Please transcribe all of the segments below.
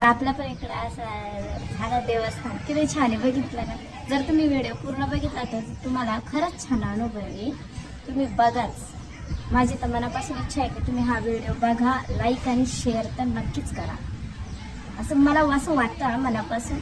आपला पण इकडे असं झालं देवस्थान किती छान आहे बघितलं ना. जर तुम्ही व्हिडिओ पूर्ण बघितला तर तुम्हाला खरंच छान अनुभव येईल. तुम्ही बघाच. माझी तर मनापासून इच्छा आहे की तुम्ही हा व्हिडिओ बघा, लाईक आणि शेअर तर नक्कीच करा. असं मला असं वाटतं मनापासून.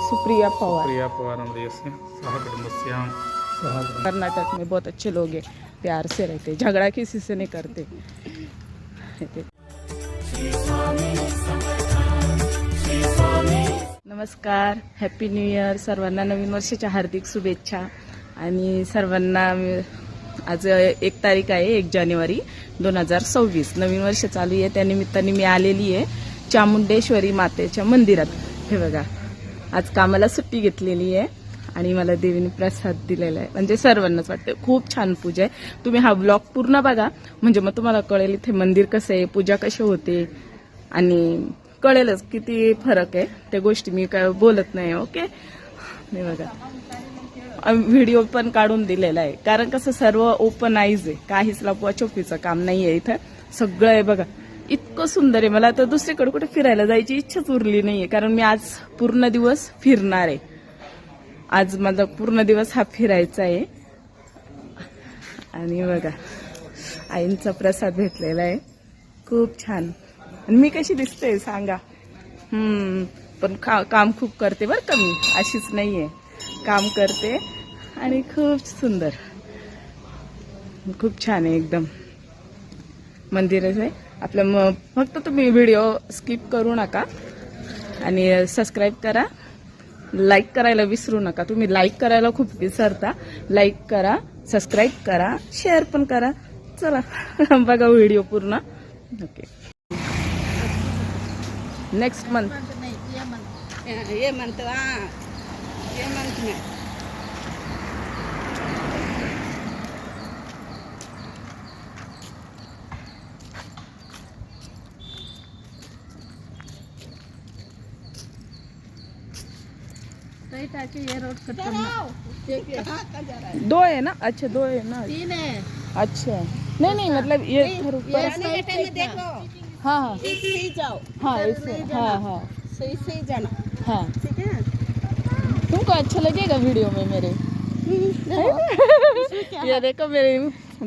सुप्रिया पवार। प्रिया पवार सह कुटुंबस्याम कर्नाटक में बहुत अच्छे लोग हैं, प्यार से रहते, झगड़ा किसी से नहीं करते। नमस्कार, हॅपी न्यू इयर। सर्वांना नवीन वर्षाच्या हार्दिक शुभेच्छा। आणि सर्वांना आज 1 तारीख आहे, 1 जानेवारी 2026 नवीन वर्ष चालू आहे। त्यानिमित्ताने मी आलेली आहे चामुंडेश्वरी मातेच्या मंदिरात। हे बघा, आज कामाला सुट्टी घेतलेली आहे आणि मला देवीने प्रसाद दिलेला आहे। म्हणजे सर्वांनाच वाटतं खूप छान पूजा आहे। तुम्ही हा ब्लॉग पूर्ण बघा, म्हणजे मग तुम्हाला कळेल इथे मंदिर कसं आहे, पूजा कशी होते आणि कळेलच किती फरक आहे। त्या गोष्टी मी काय बोलत नाही। ओके, हे बघा व्हिडिओ पण काढून दिलेला आहे, कारण कसं सर्व ओपन आईज आहे, काहीच लपवाछपवीचं काम नाही आहे इथं। सगळं आहे बघा, इतकं सुंदर आहे। मला आता दुसरीकडे कुठे फिरायला जायची इच्छाच उरली नाहीये, कारण मी आज पूर्ण दिवस फिरणार आहे। आज माझा पूर्ण दिवस हा फिरायचा आहे। आणि बघा आईंचा प्रसाद भेटलेला आहे, खूप छान। आणि मी कशी दिसते सांगा? पण काम खूप करते बरं का, मी अशीच नाहीये, काम करते आणि खूप सुंदर, खूप छान आहे एकदम मंदिर आहे आपलं। फक्त तुम्ही व्हिडिओ स्किप करू नका आणि सबस्क्राईब करा, लाईक करायला विसरू नका। तुम्ही लाईक करायला खूप विसरता। लाईक करा, सबस्क्राईब करा, शेअर पण करा। चला बघा व्हिडिओ पूर्ण। ओके, नेक्स्ट मंथ ये मंथ में ये रोड कट करना। 2 है ना? अच्छा 2 है ना? 3 है। अच्छा, नहीं मतलब ये इधर ऊपर। आने के टाइम में देखो, हाँ हाँ सही जाओ, हाँ, ऐसे हाँ हाँ सही जाना, हाँ। ठीक है। तुमको अच्छा लगेगा वीडियो में मेरे? ये देखो मेरी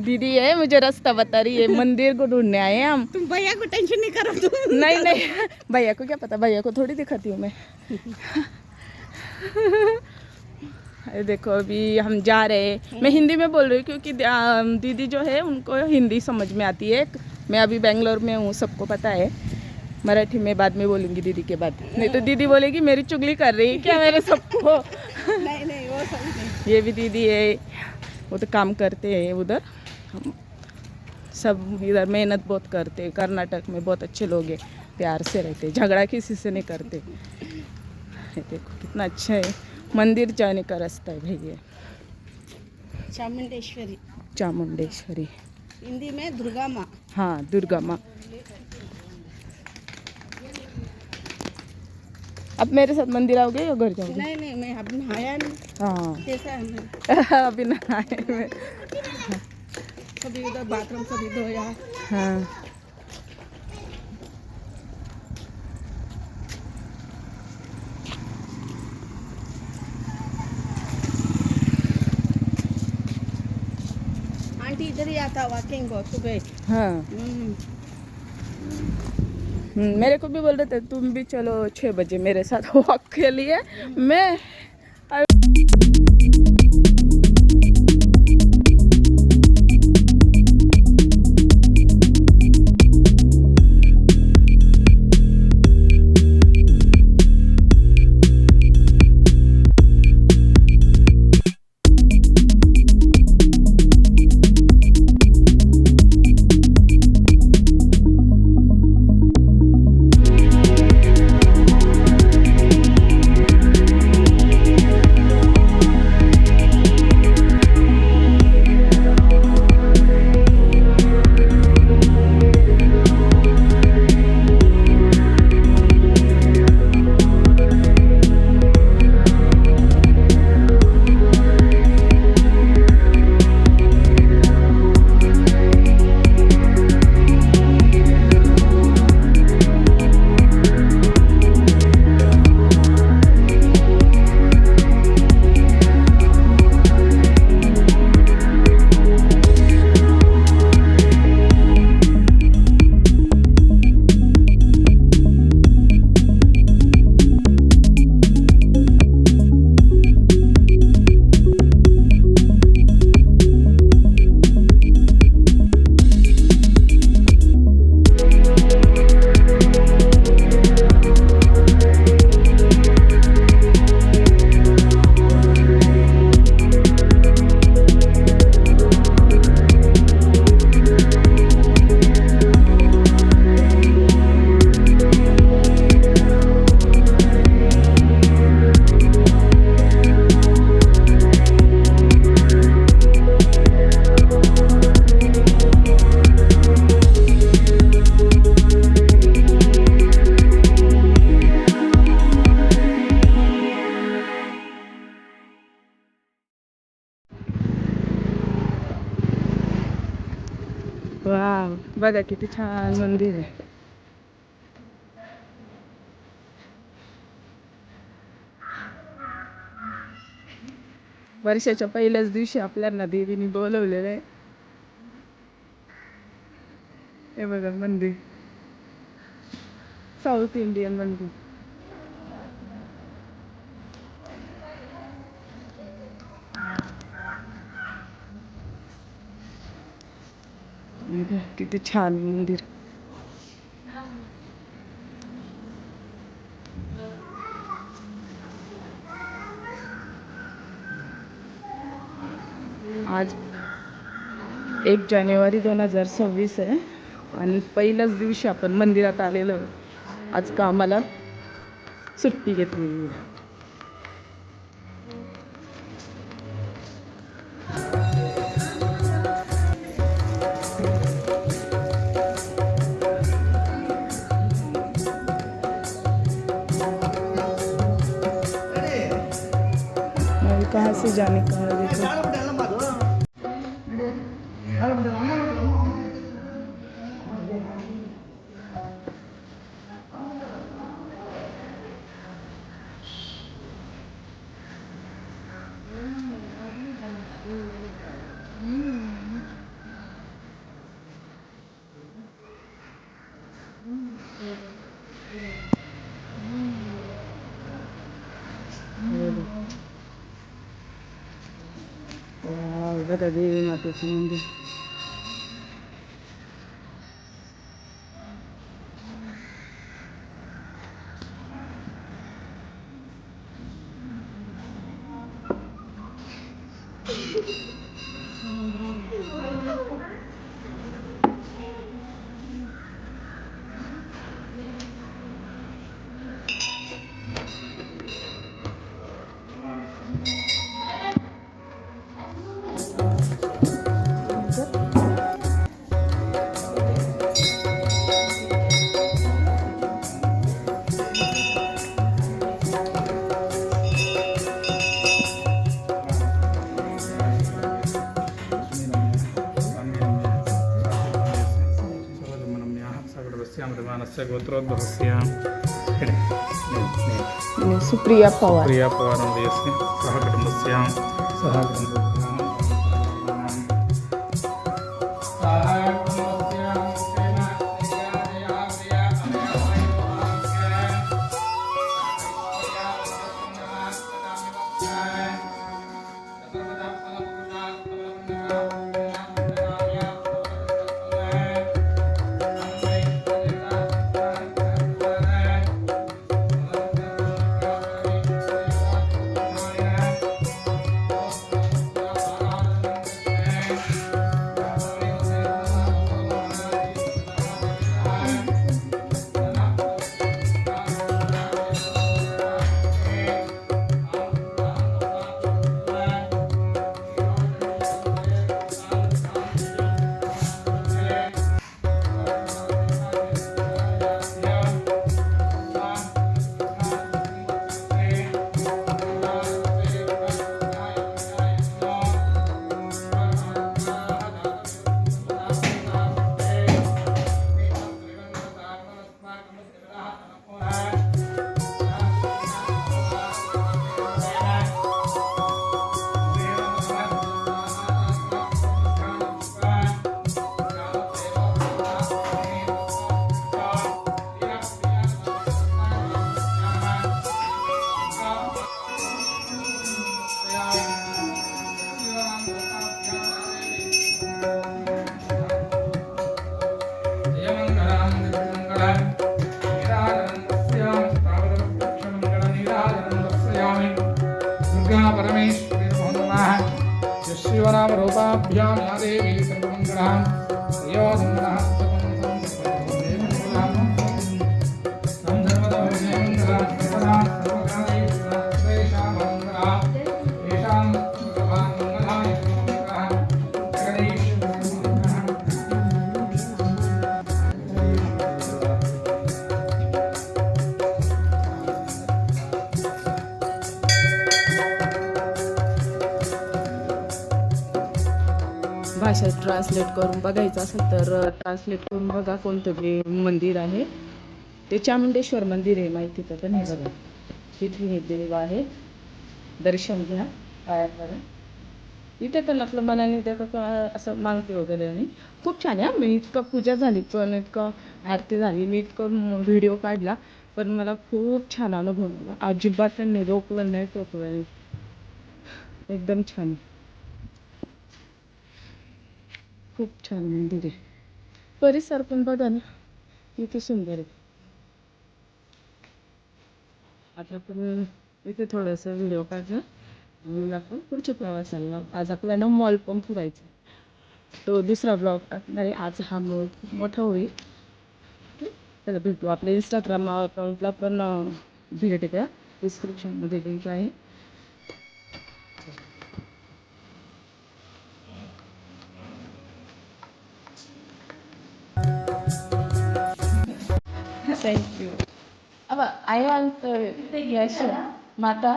दीदी है, मुझे रास्ता बता रही है, मंदिर को ढूंढने आए हैं हम। तुम भैया को टेंशन नहीं करो तुम। नहीं भैया को क्या पता, भैया को थोड़ी दिखाती हूँ मैं। अरे देखो अभी हम जा रहे हैं। मैं हिंदी में बोल रही हूँ क्योंकि दीदी जो है उनको हिंदी समझ में आती है। मैं अभी बेंगलोर में हूँ, सबको पता है। मराठी में बाद में बोलूँगी दीदी के बाद, नहीं तो दीदी बोलेगी मेरी चुगली कर रही है क्या मेरे सबको। नहीं वो सब नहीं। ये भी दीदी है, वो तो काम करते हैं उधर, सब इधर मेहनत बहुत करते हैं। कर्नाटक में बहुत अच्छे लोग हैं, प्यार से रहते, झगड़ा किसी से नहीं करते। देखो कितना अच्छा है, मंदिर जाने का रास्ता है भाई। ये चामुंडेश्वरी, चामुंडेश्वरी हिंदी में दुर्गा माँ। हाँ, दुर्गा माँ। अब मेरे साथ मंदिर आओगे या घर जाओगे? नहीं मैं अभी नहाया नहीं। हाँ कैसा है? अभी नहाए मैं। कभी उधर बाथरूम कभी धोया। हाँ आंटी इधर ही आता वॉकिंग को सुबह। हाँ। मेरे को भी बोल रहे थे तुम भी चलो 6 बजे मेरे साथ वॉक के लिए। मैं वाव, बघा किती छान मंदिर आहे. वर्षाच्या पहिल्याच दिवशी आपल्याला देवीने बोलवलेलं आहे. हे बघा मंदिर, साऊथ इंडियन मंदिर. बघा, किती छान मंदिर. आज 1 जानेवारी 2026 आहे आणि पहिल्याच दिवशी आपण मंदिरात आलेलो. आज कामाला सुट्टी घेतली. कहाँ से जाने का है देखो. वाव, बघा देवी मातेचं मंदिर. सकलवस्यामृतमानस्य गोत्रोद्भवस्य सुप्रिया पवार. प्रिया पवारमहोदयस्य सह कुटुम्बस्य सह कुटुम्बस्य शिवनाम रूपाभ्यां या देवी सर्वमंगलां योगमंगलां भाषा ट्रान्सलेट करून बघायचं असेल तर ट्रान्सलेट करून बघा कोणतं बी मंदिर आहे. ते चामुंडेश्वर मंदिर आहे माहिती तर नाही बघा. तिथे हे देव आहे, दर्शन घ्या पायाकडे. इथे पण आपलं मनाने त्या असं मागते वगैरे आणि खूप छान आहे. मी इतकं पूजा झाली पण इतकं आरती झाली, मी इतकं व्हिडिओ काढला पण मला खूप छान अनुभव आला. अजिबात नाही रोकलं नाही टोकलं नाही, एकदम छान. खूप छान मंदिर आहे. परिसर पण बघा ना किती सुंदर आहे. आता पण इथे थोडंसं व्हिडिओ काढलं मग आपण पुढच्या प्रवासाला. आज आपल्याला मॉल पण फिरायचं, तो दुसरा ब्लॉग टाकणार आहे. आज हा मॉल खूप मोठा होईल. त्याला भेटू आपल्या इंस्टाग्राम अकाउंटला पण भेट द्या, डिस्क्रिप्शनमध्ये लिंक आहे. थँक्यू. अब आय वॉन्ट यस माता.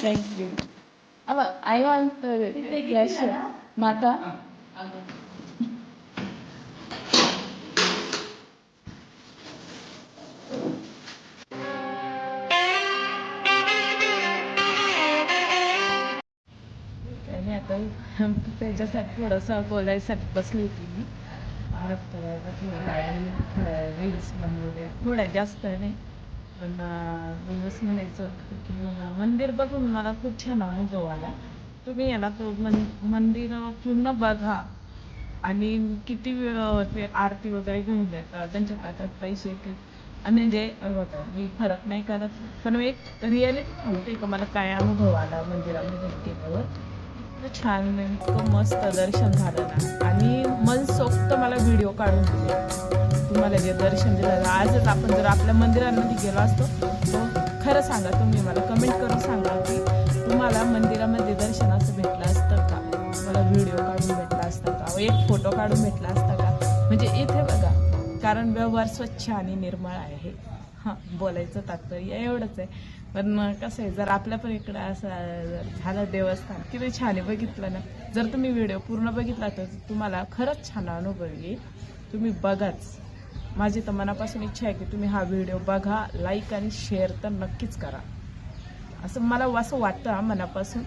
थँक्यू. अब आय वॉन्ट यस माता. आणि आता त्याच्यासाठी थोडंसं बोलायसाठी बसली होती मी. रील्स बनवले थोड्या, जास्त नाही पण रील्स म्हणायचं की मंदिर बघून मला खूप छान अनुभव आला. तुम्ही आहे ना तो मंदिर पूर्ण बघा आणि किती वेळ ते आरती वगैरे घेऊन देतात, त्यांच्या हातात पैसे येतील आणि जे मी फरक नाही करत पण एक रिअलिटी सांगते का मला काय अनुभव आला मंदिरामध्ये गेल्यावर. इतकं छान इतकं मस्त दर्शन झालं ना आणि मनसोक्त मला व्हिडिओ काढून दिले. तुम्हाला जे दर्शन दिलं आजच आपण जर आपल्या मंदिरांमध्ये गेलो असतो तर खरं सांगा, तुम्ही मला कमेंट करून सांगा की तुम्हाला मंदिरामध्ये दर्शन असं भेटलं असतं का, मला व्हिडिओ काढून भेटला असता का, एक फोटो काढून भेटला असता का. म्हणजे इथे बघा, कारण व्यवहार स्वच्छ आणि निर्मळ आहे. हां, बोलायचं तात्पर्य एवढंच आहे. पण कसं आहे, जर आपल्या पण इकडं असं झालं देवस्थान किती छान आहे बघितलं ना. जर तुम्ही व्हिडिओ पूर्ण बघितला तर तुम्हाला खरंच छान अनुभव येईल. तुम्ही बघाच. माझी तर मनापासून इच्छा आहे की तुम्ही हा व्हिडिओ बघा, लाईक आणि शेअर तर नक्कीच करा. असं मला असं वाटतं मनापासून.